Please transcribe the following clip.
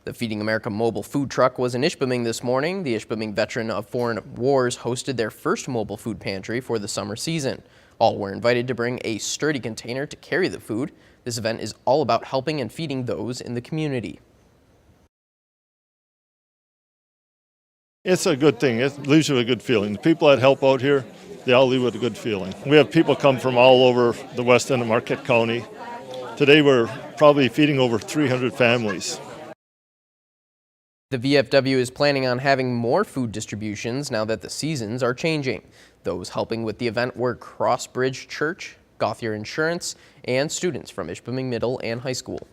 The Feeding America mobile food truck was in Ishpeming this morning. The Ishpeming Veteran of Foreign Wars hosted their first mobile food pantry for the summer season. All were invited to bring a sturdy container to carry the food. This event is all about helping and feeding those in the community. It's a good thing. It leaves you with a good feeling. The people that help out here, they all leave with a good feeling. We have people come from all over the west end of Marquette County. Today we're probably feeding over 300 families. The VFW is planning on having more food distributions now that the seasons are changing. Those helping with the event were Crossbridge Church, Gauthier Insurance, and students from Ishpeming Middle and High School.